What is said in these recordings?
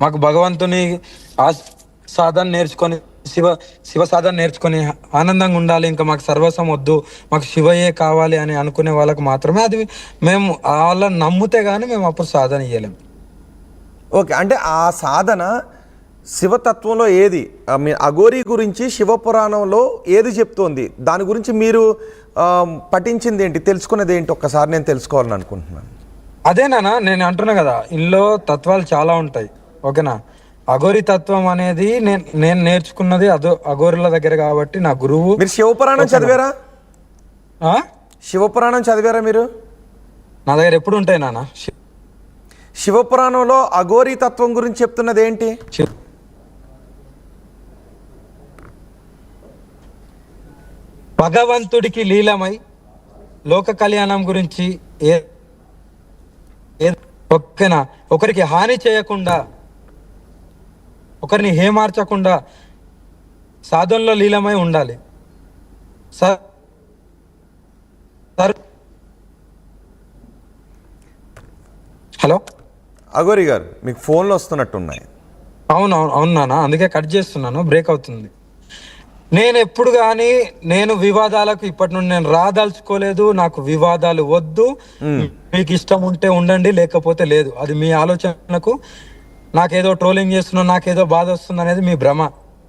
మాకు భగవంతుని సాధన నేర్చుకొని శివ సాధన నేర్చుకొని ఆనందంగా ఉండాలి, ఇంకా మాకు సర్వస్వం వద్దు, మాకు శివయే కావాలి అని అనుకునే వాళ్ళకి మాత్రమే అది మేము వాళ్ళని నమ్మితే కానీ మేము అప్పుడు సాధన చేయలేము. ఓకే, అంటే ఆ సాధన శివతత్వంలో ఏది, మీ అఘోరీ గురించి శివపురాణంలో ఏది చెప్తోంది, దాని గురించి మీరు పఠించింది ఏంటి, తెలుసుకున్నది ఏంటి, ఒక్కసారి నేను తెలుసుకోవాలని అనుకుంటున్నాను. అదేనా నేను అంటున్నా కదా, ఇందులో తత్వాలు చాలా ఉంటాయి. ఓకేనా, అఘోరి తత్వం అనేది నేను నేర్చుకున్నది అఘోరుల దగ్గర కాబట్టి నా గురువు. మీరు శివపురాణం చదివారా? శివపురాణం చదివారా మీరు? నా దగ్గర ఎప్పుడు ఉంటాయి నాన్న. శివపురాణంలో అఘోరీ తత్వం గురించి చెప్తున్నది ఏంటి? భగవంతుడికి లీలమై లోక కళ్యాణం గురించి ఓకేనా, ఒకరికి హాని చేయకుండా, ఒకరిని హేమార్చకుండా సాధనలో లీలమై ఉండాలి. హలో అఘోరీ గారు, మీకు ఫోన్లు వస్తున్నట్టున్నాయి. అవునా, అందుకే కట్ చేస్తున్నాను, బ్రేక్ అవుతుంది. నేను ఎప్పుడు కానీ నేను వివాదాలకు ఇప్పటి నుండి నేను రాదలుచుకోలేదు. నాకు వివాదాలు వద్దు. మీకు ఇష్టం ఉంటే ఉండండి, లేకపోతే లేదు. అది మీ ఆలోచనకు. నాకేదో ట్రోలింగ్ చేస్తున్నా, నాకేదో బాధ వస్తుంది అనేది మీ భ్రమ.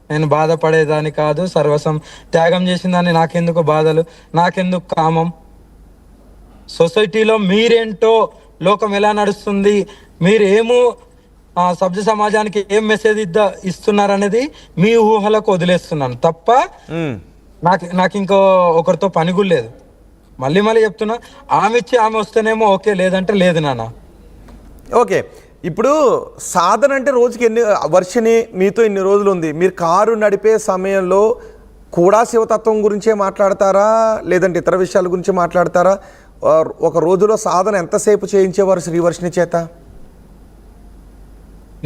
నేను బాధపడేదాన్ని కాదు. సర్వస్వం త్యాగం చేసిందాన్ని, నాకెందుకు బాధలు, నాకెందుకు కామం. సొసైటీలో మీరేంటో, లోకం ఎలా నడుస్తుంది, మీరేమో సభ్య సమాజానికి ఏం మెసేజ్ ఇస్తున్నారనేది మీ ఊహలకు వదిలేస్తున్నాను తప్ప నాకు ఇంకో ఒకరితో పని కూడా లేదు. మళ్ళీ చెప్తున్నా, ఆమె ఇచ్చి ఆమె వస్తేనేమో ఓకే, లేదంటే లేదు నాన్న. ఓకే, ఇప్పుడు సాధన అంటే రోజుకి వర్షిని మీతో ఇన్ని రోజులు ఉంది. మీరు కారు నడిపే సమయంలో కూడా శివతత్వం గురించే మాట్లాడతారా, లేదంటే ఇతర విషయాల గురించి మాట్లాడతారా? ఒక రోజులో సాధన ఎంతసేపు చేయించేవారు శ్రీవర్షిని చేత?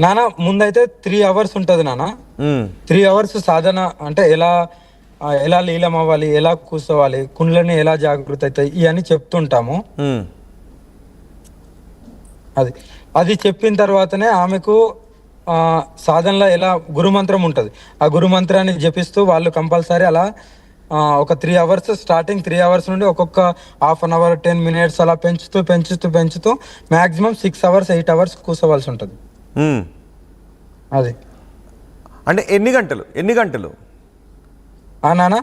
నాన్న ముందైతే 3 hours ఉంటుంది నాన్న. 3 hours సాధన అంటే ఎలా లీలం అవ్వాలి, ఎలా కూర్చోవాలి, కుండ్లని ఎలా జాగృత అవుతాయి, ఇవన్నీ చెప్తుంటాము. అది చెప్పిన తర్వాతనే ఆమెకు సాధనలో ఎలా గురుమంత్రం ఉంటుంది, ఆ గురుమంత్రాన్ని జపిస్తూ వాళ్ళు కంపల్సరీ అలా ఒక 3 hours స్టార్టింగ్ 3 hours నుండి ఒక్కొక్క ½ an hour 10 minutes అలా పెంచుతూ మాక్సిమం 6 hours 8 hours కూర్చోవలసి ఉంటుంది. అది అంటే ఎన్ని గంటలు నాన్న?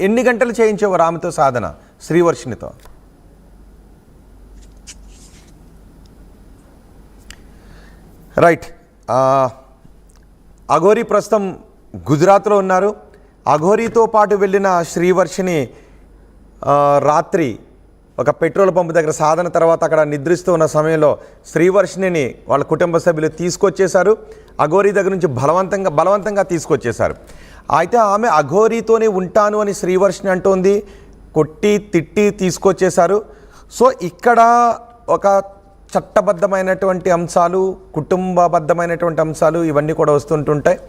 ఎన్ని గంటలు చేయించేవారు ఆమెతో సాధన, శ్రీవర్షినితో? రైట్, అఘోరీ ప్రస్తుతం గుజరాత్లో ఉన్నారు. అఘోరీతో పాటు వెళ్ళిన శ్రీవర్షిని రాత్రి ఒక పెట్రోల్ పంపు దగ్గర సాధన తర్వాత అక్కడ నిద్రిస్తూ ఉన్న సమయంలో శ్రీవర్షిణిని వాళ్ళ కుటుంబ సభ్యులు తీసుకొచ్చేశారు. అఘోరీ దగ్గర నుంచి బలవంతంగా తీసుకొచ్చేశారు. అయితే ఆమె అఘోరీతోనే ఉంటాను అని శ్రీవర్షిణి అంటోంది. కొట్టి తిట్టి తీసుకొచ్చేశారు. సో ఇక్కడ ఒక చట్టబద్ధమైనటువంటి అంశాలు, కుటుంబబద్ధమైనటువంటి అంశాలు ఇవన్నీ కూడా వస్తుంటుంటాయి.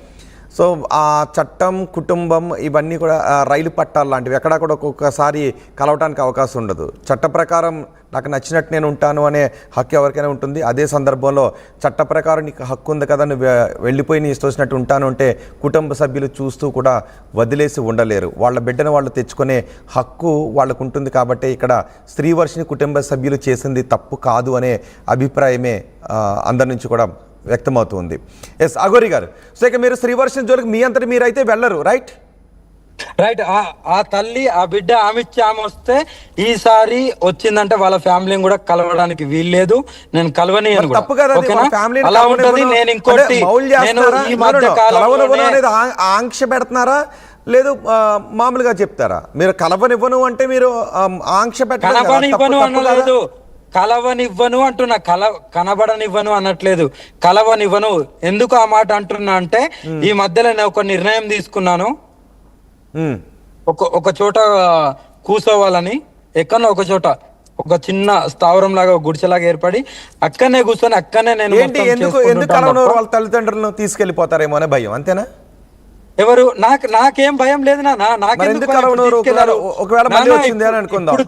సో ఆ చట్టం, కుటుంబం ఇవన్నీ కూడా రైలు పట్టాలు లాంటివి, ఎక్కడా కూడా ఒక్కొక్కసారి కలవటానికి అవకాశం ఉండదు. చట్ట ప్రకారం నాకు నచ్చినట్టు నేను ఉంటాను అనే హక్కు ఎవరికైనా ఉంటుంది. అదే సందర్భంలో చట్ట ప్రకారం నీకు హక్కు ఉంది కదా, నువ్వు వెళ్ళిపోయి నీ ఇష్టం వచ్చినట్టు ఉంటాను అంటే కుటుంబ సభ్యులు చూస్తూ కూడా వదిలేసి ఉండలేరు. వాళ్ళ బిడ్డను వాళ్ళు తెచ్చుకునే హక్కు వాళ్ళకు ఉంటుంది. కాబట్టి ఇక్కడ శ్రీవర్షిని కుటుంబ సభ్యులు చేసింది తప్పు కాదు అనే అభిప్రాయమే అందరి నుంచి కూడా వ్యక్తమవుతుంది. ఎస్ అఘోరీ గారు, సో ఇక మీరు శ్రీవర్షిని జోలికి మీ అంతటి మీరైతే వెళ్ళరు, రైట్? ఆ తల్లి, ఆ బిడ్డ ఆమె వస్తే ఈసారి వచ్చిందంటే వాళ్ళ ఫ్యామిలీని కూడా కలవడానికి వీల్లేదు. నేను కలవని తప్పు కదా, నేను ఇంకోటి ఆంక్ష పెడుతున్నారా లేదు మామూలుగా చెప్తారా? మీరు కలవనివ్వను అంటే మీరు ఆంక్ష పెట్టలేదు. కలవనివ్వను అంటున్నా, కనబడనివ్వను అనట్లేదు, కలవనివ్వను. ఎందుకు ఆ మాట అంటున్నా అంటే ఈ మధ్యలో నేను ఒక నిర్ణయం తీసుకున్నాను. ఒక చోట కూర్చోవాలని, ఎక్కడో ఒక చోట ఒక చిన్న స్థావరం లాగా గుడిసెలాగా ఏర్పడి అక్కడనే కూర్చొని అక్కడనే నేను వాళ్ళ తల్లిదండ్రులను తీసుకెళ్లిపోతారేమో అనే భయం, అంతేనా? ఎవరు? నాకేం భయం లేదు నాన్న.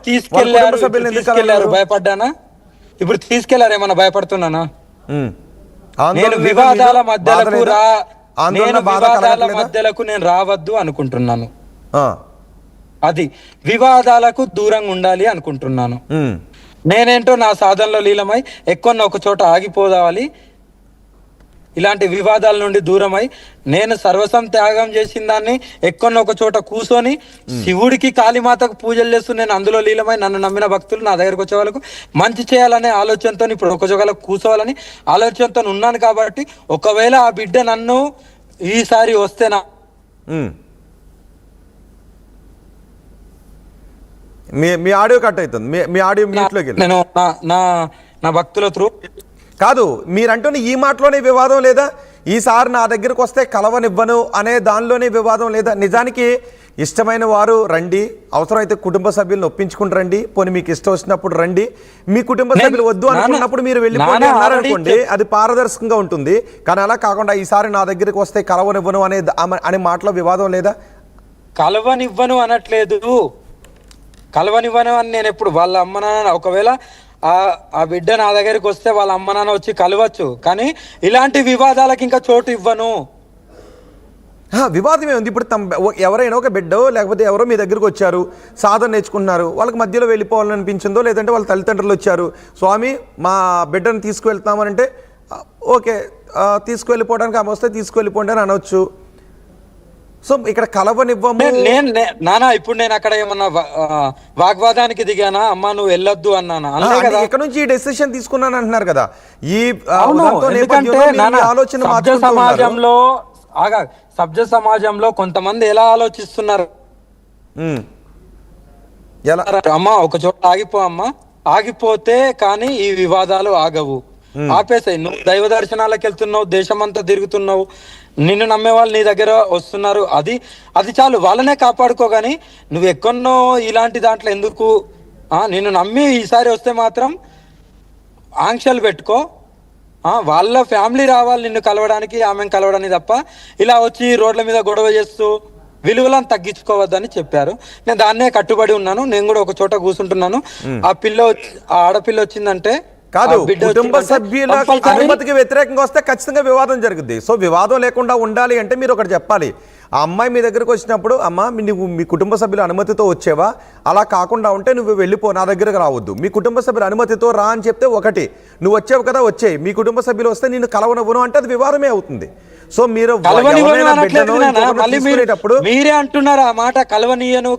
తీసుకెళ్లారు, భయపడ్డానా? ఇప్పుడు తీసుకెళ్లారు, ఏమన్నా భయపడుతున్నానా? ఆందోళన నేను లేదా వివాదాల మీలో? మధ్యలకు బాధ లేదా? ఆందోళన, నేను బాధ వివాదాల కలగట్లేదా? మధ్యలకు నేను రావద్దు అనుకుంటున్నాను. ఆ. అది వివాదాలకు దూరంగా ఉండాలి అనుకుంటున్నాను. ఉమ్. నేనేంటో నా సాధనలో లీలమై ఎక్కువ ఒక చోట ఆగిపోదావాలి. ఇలాంటి వివాదాల నుండి దూరమై నేను సర్వసం త్యాగం చేసిన దాన్ని ఎక్కువ ఒక చోట కూర్చొని శివుడికి కాళీమాతకు పూజలు చేస్తూ నేను అందులో లీలమై నన్ను నమ్మిన భక్తులు నా దగ్గరకు వచ్చే వాళ్ళకు మంచి చేయాలనే ఆలోచనతో ఇప్పుడు ఒక చోట కూర్చోవాలని ఆలోచనతో ఉన్నాను. కాబట్టి ఒకవేళ ఆ బిడ్డ నన్ను ఈసారి వస్తే నా ఉమ్. మీ ఆడియో కట్ అవుతుంది. మీ ఆడియో మ్యూట్లోకి వెళ్ళి. నేను నా భక్తుల త్రూ కాదు, మీరంటున్న ఈ మాటలోనే వివాదం లేదా? ఈసారి నా దగ్గరకు వస్తే కలవనివ్వను అనే దానిలోనే వివాదం లేదా? నిజానికి ఇష్టమైన వారు రండి, అవసరమైతే కుటుంబ సభ్యులను ఒప్పించుకుని రండి, పోనీ మీకు ఇష్టం వచ్చినప్పుడు రండి, మీ కుటుంబ సభ్యులు వద్దు అనుకున్నప్పుడు మీరు వెళ్ళిపోండి అన్నారనుకోండి, అది పారదర్శకంగా ఉంటుంది. కానీ అలా కాకుండా ఈసారి నా దగ్గరకు వస్తే కలవనివ్వను అనే మాటలో వివాదం లేదా? కలవనివ్వను అనట్లేదు, కలవనివ్వను అని నేను ఎప్పుడు వాళ్ళ అమ్మ నాన్న ఒకవేళ ఆ బిడ్డ నా దగ్గరికి వస్తే వాళ్ళ అమ్మ నాన్న వచ్చి కలవచ్చు, కానీ ఇలాంటి వివాదాలకు ఇంకా చోటు ఇవ్వను. వివాదమే ఉంది. ఇప్పుడు ఎవరైనా ఒక బిడ్డో లేకపోతే ఎవరో మీ దగ్గరకు వచ్చారు, సాధన నేర్చుకుంటున్నారు, వాళ్ళకి మధ్యలో వెళ్ళిపోవాలని అనిపించిందో, లేదంటే వాళ్ళ తల్లిదండ్రులు వచ్చారు, స్వామి మా బిడ్డను తీసుకువెళ్తామనంటే ఓకే తీసుకువెళ్ళిపోవడానికి ఆమె వస్తే తీసుకువెళ్ళిపోండి అని అనవచ్చు. సో ఇక్కడ కలవనివ్వము. నానా ఇప్పుడు నేను అక్కడ ఏమన్నా వాగ్వాదానికి దిగానా? అమ్మా నువ్వు వెళ్ళొద్దు అన్నానా? ఇక్కడ నుంచి ఈ డెసిషన్ తీసుకున్నాను అంటున్నారు కదా. ఈ ఆలోచన సభ్య సమాజంలో కొంతమంది ఎలా ఆలోచిస్తున్నారు, అమ్మా ఒక చోట ఆగిపో అమ్మా, ఆగిపోతే కానీ ఈ వివాదాలు ఆగవు, ఆపేసాయి. నువ్వు దైవ దర్శనాలకు వెళ్తున్నావు, దేశమంతా తిరుగుతున్నావు, నిన్ను నమ్మే వాళ్ళు నీ దగ్గర వస్తున్నారు, అది చాలు, వాళ్ళనే కాపాడుకోగాని నువ్వు ఎక్కడో ఇలాంటి దాంట్లో ఎందుకు? నిన్ను నమ్మి ఈసారి వస్తే మాత్రం ఆంక్షలు పెట్టుకో, వాళ్ళ ఫ్యామిలీ రావాలి నిన్ను కలవడానికి, ఆమెను కలవడానికి తప్ప ఇలా వచ్చి రోడ్ల మీద గొడవ చేస్తూ విలువలను తగ్గించుకోవద్దని చెప్పారు. నేను దాన్నే కట్టుబడి ఉన్నాను. నేను కూడా ఒక చోట కూర్చుంటున్నాను. ఆ ఆడపిల్ల వచ్చిందంటే కాదు, కుటుంబ సభ్యుల అనుమతికి వ్యతిరేకంగా వస్తే ఖచ్చితంగా వివాదం జరుగుద్ది. సో వివాదం లేకుండా ఉండాలి అంటే మీరు ఒకటి చెప్పాలి. ఆ అమ్మాయి మీ దగ్గరకు వచ్చినప్పుడు, అమ్మ నువ్వు మీ కుటుంబ సభ్యుల అనుమతితో వచ్చేవా? అలా కాకుండా ఉంటే నువ్వు వెళ్ళిపో, నా దగ్గరకు రావద్దు. మీ కుటుంబ సభ్యుల అనుమతితో రా అని చెప్తే ఒకటి, నువ్వు వచ్చావు కదా వచ్చేయి, మీ కుటుంబ సభ్యులు వస్తే నేను కలవనవ్వను అంటే అది వివాదమే అవుతుంది. సో మీరు మీరే అంటున్నారు ఆ మాట, కలవనీయను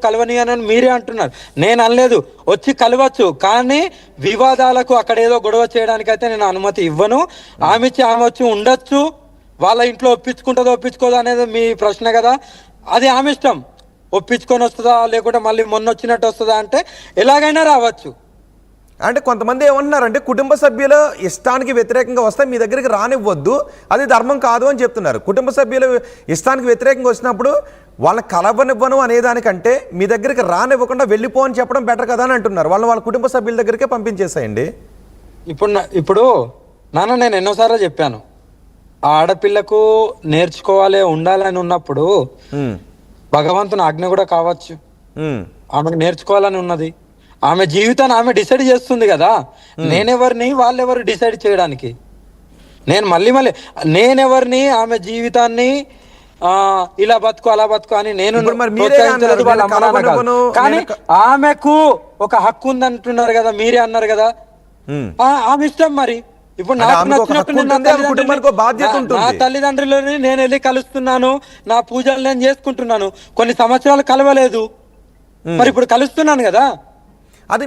అని మీరే అంటున్నారు. నేను అనలేదు, వచ్చి కలవచ్చు, కానీ వివాదాలకు అక్కడ ఏదో గొడవ చేయడానికి అయితే నేను అనుమతి ఇవ్వను. ఆమె వచ్చి ఉండొచ్చు, వాళ్ళ ఇంట్లో ఒప్పించుకోదా అనేది మీ ప్రశ్న కదా, అది ఆమె ఇష్టం. ఒప్పించుకొని వస్తుందా లేకుంటే మళ్ళీ మొన్న వచ్చినట్టు వస్తుందా అంటే ఎలాగైనా రావచ్చు. అంటే కొంతమంది ఏమంటున్నారంటే కుటుంబ సభ్యుల ఇష్టానికి వ్యతిరేకంగా వస్తే మీ దగ్గరికి రానివ్వద్దు, అది ధర్మం కాదు అని చెప్తున్నారు. కుటుంబ సభ్యుల ఇష్టానికి వ్యతిరేకంగా వచ్చినప్పుడు వాళ్ళని కలవనివ్వను అనేదానికంటే మీ దగ్గరికి రానివ్వకుండా వెళ్ళిపో అని చెప్పడం బెటర్ కదా అని అంటున్నారు. వాళ్ళ కుటుంబ సభ్యుల దగ్గరికే పంపించేసాయండి. ఇప్పుడు నాన్న నేను ఎన్నోసార్లు చెప్పాను, ఆ ఆడపిల్లకు నేర్చుకోవాలి ఉండాలని ఉన్నప్పుడు భగవంతుని ఆజ్ఞ కూడా కావచ్చు, ఆమెకు నేర్చుకోవాలని ఉన్నది, ఆమె జీవితాన్ని ఆమె డిసైడ్ చేస్తుంది కదా. నేనెవరిని వాళ్ళెవరు డిసైడ్ చేయడానికి? నేనెవరిని ఆమె జీవితాన్ని ఇలా బతుకు అలా బతుకు అని నేను కానీ ఆమెకు ఒక హక్కు ఉంది అంటున్నారు కదా, మీరే అన్నారు కదా, ఆమె ఇష్టం. మరి ఇప్పుడు నాకు నచ్చినట్టు నా తల్లిదండ్రులని నేను వెళ్ళి కలుస్తున్నాను, నా పూజలు నేను చేసుకుంటున్నాను, కొన్ని సంవత్సరాలు కలవలేదు, మరి ఇప్పుడు కలుస్తున్నాను కదా. అది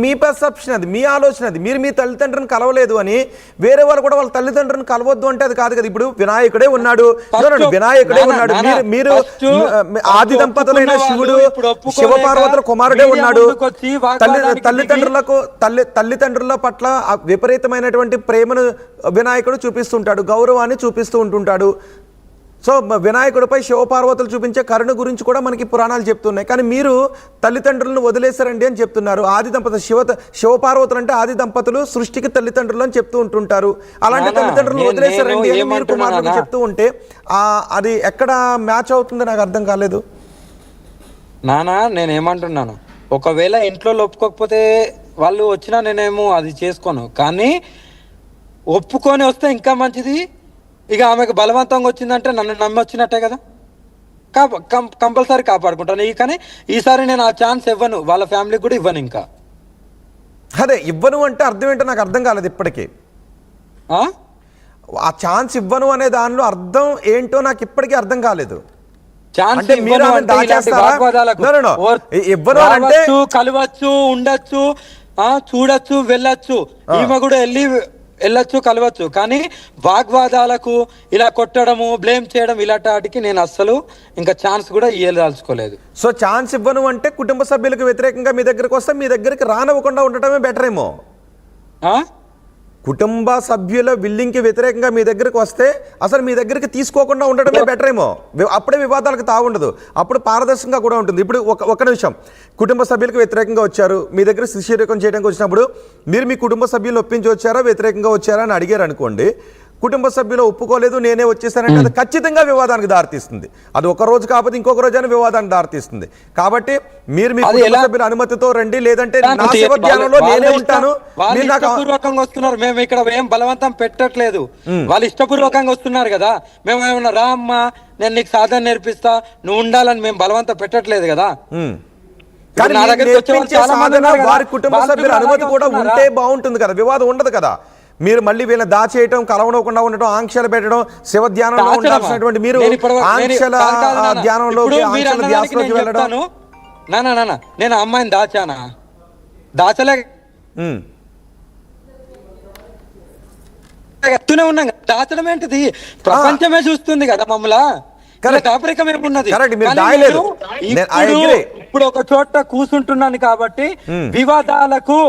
మీ పర్సెప్షన్, అది మీ ఆలోచన. అది మీరు మీ తల్లిదండ్రులను కలవలేదు అని వేరే వాళ్ళు కూడా వాళ్ళ తల్లిదండ్రులను కలవద్దు అంటే అది కాదు కదా. ఇప్పుడు వినాయకుడే ఉన్నాడు, మీరు ఆది దంపతులైన శివుడు శివపార్వతుల కుమారుడే ఉన్నాడు. తల్లిదండ్రుల పట్ల విపరీతమైనటువంటి ప్రేమను వినాయకుడు చూపిస్తుంటాడు, గౌరవాన్ని చూపిస్తూ ఉంటుంటాడు. సో వినాయకుడిపై శివపార్వతులు చూపించే కరుణ గురించి కూడా మనకి పురాణాలు చెప్తున్నాయి. కానీ మీరు తల్లిదండ్రులను వదిలేశారండి అని చెప్తున్నారు. ఆది దంపతులు శివపార్వతులు అంటే ఆది దంపతులు సృష్టికి తల్లిదండ్రులు అని చెప్తూ ఉంటుంటారు. అలాంటి తల్లిదండ్రులను వదిలేశారండి అని మీరు కుమారులకు చెప్తూ ఉంటే అది ఎక్కడ మ్యాచ్ అవుతుందో నాకు అర్థం కాలేదు. నానా నేనేమంటున్నాను, ఒకవేళ ఇంట్లో ఒప్పుకోకపోతే వాళ్ళు వచ్చినా నేనేమో అది చేసుకోను, కానీ ఒప్పుకొని వస్తే ఇంకా మంచిది. ఇక ఆమెకు బలవంతంగా వచ్చిందంటే నన్ను నమ్మి వచ్చినట్టే కదా. కంపల్సరీ కాపాడుకుంటాను. కానీ ఈసారి నేను ఆ ఛాన్స్ ఇవ్వను, వాళ్ళ ఫ్యామిలీకి కూడా ఇవ్వను. ఇంకా అదే ఇవ్వను అంటే అర్థం ఏంటో నాకు అర్థం కాలేదు ఇప్పటికీ. ఆ ఛాన్స్ ఇవ్వను అనే దానిలో అర్థం ఏంటో నాకు ఇప్పటికీ అర్థం కాలేదు. ఛాన్స్ కలవచ్చు, ఉండొచ్చు, చూడొచ్చు, వెళ్ళొచ్చు, ఈమె కూడా వెళ్ళొచ్చు, కలవచ్చు. కానీ వాగ్వాదాలకు ఇలా కొట్టడము, బ్లేమ్ చేయడం ఇలాంటి వాటికి నేను అస్సలు ఇంకా ఛాన్స్ కూడా ఇవ్వదలుచుకోలేదు. సో ఛాన్స్ ఇవ్వను అంటే కుటుంబ సభ్యులకు వ్యతిరేకంగా మీ దగ్గరకు వస్తే మీ దగ్గరికి రానివ్వకుండా ఉండటమే బెటర్ ఏమో. కుటుంబ సభ్యుల విల్లింగ్కి వ్యతిరేకంగా మీ దగ్గరికి వస్తే అసలు మీ దగ్గరికి తీసుకోకుండా ఉండడమే బెటర్ ఏమో. అప్పుడే వివాదాలకు తాగుండదు, అప్పుడు పారదర్శకంగా కూడా ఉంటుంది. ఇప్పుడు ఒక నిమిషం, కుటుంబ సభ్యులకు వ్యతిరేకంగా వచ్చారు, మీ దగ్గర శిష్యరేఖం చేయడానికి వచ్చినప్పుడు మీరు మీ కుటుంబ సభ్యులు ఒప్పించి వచ్చారా వ్యతిరేకంగా వచ్చారా అని అడిగారు అనుకోండి, కుటుంబ సభ్యులు ఒప్పుకోలేదు నేనే వచ్చేసానంటే అది ఖచ్చితంగా వివాదానికి దారితీస్తుంది. అది ఒక రోజు కాకపోతే ఇంకొక రోజైనా వివాదానికి దారితీస్తుంది. కాబట్టి మీరు మీ కుటుంబ సభ్యుల అనుమతితో రండి, లేదంటే నా శివధ్యానంలో నేనే ఉంటాను. ఇష్టపూర్వకంగా వస్తున్నారు, మేము ఇక్కడ ఏం బలవంతం పెట్టట్లేదు, వాళ్ళు ఇష్టపూర్వకంగా వస్తున్నారు కదా. మేము ఏమన్నా రా అమ్మా నేను నీకు సాధన నేర్పిస్తా నువ్వు ఉండాలని మేము బలవంతం పెట్టట్లేదు కదా. వారి కుటుంబ సభ్యుల అనుమతి కూడా ఉంటే బాగుంటుంది కదా, వివాదం ఉండదు కదా. మీరు మళ్ళీ వీళ్ళని దాచేయటం, కలవనకుండా ఉండటం, ఆంక్షలు పెట్టడం, శివ ధ్యానంలో ఉండాల్సినటువంటి మీరు ఆంక్షల ధ్యానంలోకి వెళ్ళడం. నేను అమ్మాయిని దాచానా? దాచలే, ఉన్నాం. దాచడం ఏంటిది? ప్రపంచమే చూస్తుంది కదా మమ్మల్ని. దాపరికం ఏమున్నది? ఇప్పుడు ఒక చోట కూర్చుంటున్నాను కాబట్టి వివాదాలకు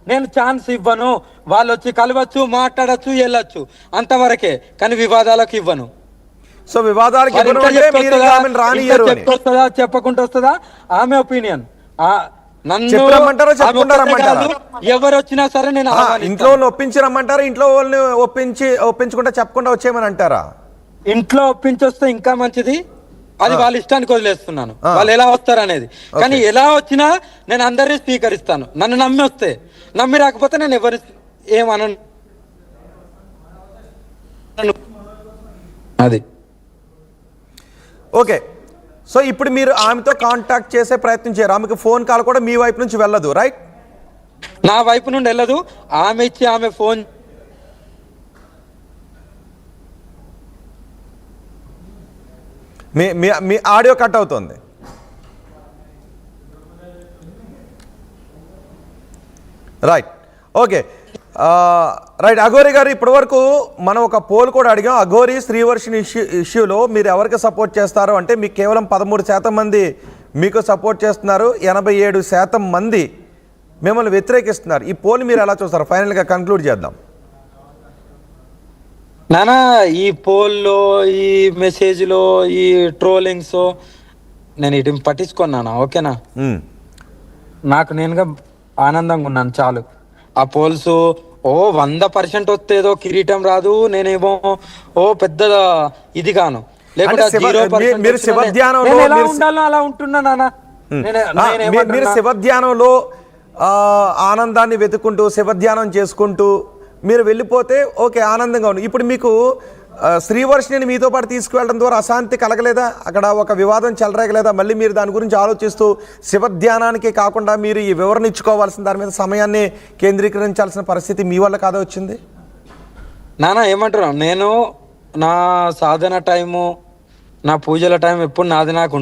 నేను ఛాన్స్ ఇవ్వను. వాళ్ళు వచ్చి కలవచ్చు, మాట్లాడచ్చు, వెళ్ళొచ్చు, అంతవరకే. కానీ వివాదాలకు ఇవ్వను. సో వివాదాలకు చెప్పకుండా వస్తుందా ఆమె ఒపీనియన్. ఎవరు వచ్చినా సరే నేను ఇంట్లో ఒప్పించి రమ్మంటారా? ఇంట్లో వాళ్ళని ఒప్పించకుండా చెప్పకుండా వచ్చేయమని అంటారా? ఇంట్లో ఒప్పించి వస్తే ఇంకా మంచిది. అది వాళ్ళ ఇష్టానికి వదిలేస్తున్నాను, వాళ్ళు ఎలా వస్తారు అనేది. కానీ ఎలా వచ్చినా నేను అందరినీ స్వీకరిస్తాను. నన్ను నమ్మి వస్తే, నమ్మి రాకపోతే నేను ఎవరి ఏమనను. అది ఓకే. సో ఇప్పుడు మీరు ఆమెతో కాంటాక్ట్ చేసే ప్రయత్నం చేయరు, ఆమెకు ఫోన్ కాల్ కూడా మీ వైపు నుంచి వెళ్ళదు, రైట్? నా వైపు నుండి వెళ్ళదు. ఆమె ఇచ్చి ఆమె ఫోన్ మీ ఆడియో కట్ అవుతుంది. Right, okay, right. అఘోరి గారు, ఇప్పటి వరకు మనం ఒక పోల్ కూడా అడిగాం. అఘోరి శ్రీవర్షిని ఇష్యూలో మీరు ఎవరికి సపోర్ట్ చేస్తారు అంటే మీకు కేవలం 13% మంది మీకు సపోర్ట్ చేస్తున్నారు, 87% మంది మిమ్మల్ని వ్యతిరేకిస్తున్నారు. ఈ పోల్ మీరు ఎలా చూస్తారు? ఫైనల్గా కంక్లూడ్ చేద్దాం. నానా, ఈ పోల్లో, ఈ మెసేజ్లో, ఈ ట్రోలింగ్స్ నేను ఇటు పట్టించుకున్నాను. ఓకేనా, నాకు నేనుగా ఆనందంగా ఉన్నాను చాలు. ఆ పోల్స్ 100% వస్తే ఏదో కిరీటం రాదు, నేనేమో పెద్ద ఇది గాను, లేకుంటే మీరు శివధ్యానంలో అలా ఉంటున్నా నాన్న. మీరు శివధ్యానంలో ఆనందాన్ని వెతుక్కుంటూ శివధ్యానం చేసుకుంటూ మీరు వెళ్ళిపోతే ఓకే, ఆనందంగా ఉంది. ఇప్పుడు మీకు శ్రీవర్షిని మీతో పాటు తీసుకువెళ్ళడం ద్వారా అశాంతి కలగలేదా? అక్కడ ఒక వివాదం చెలరేగలేదా? మళ్ళీ మీరు దాని గురించి ఆలోచిస్తూ శివధ్యానానికి కాకుండా మీరు ఈ వివరణ ఇచ్చుకోవాల్సిన దాని మీద సమయాన్ని కేంద్రీకరించాల్సిన పరిస్థితి మీ వల్ల కాదా వచ్చింది? నానా ఏమంటారు, నేను నా సాధన టైము, నా పూజల టైం ఎప్పుడు నాది నాకు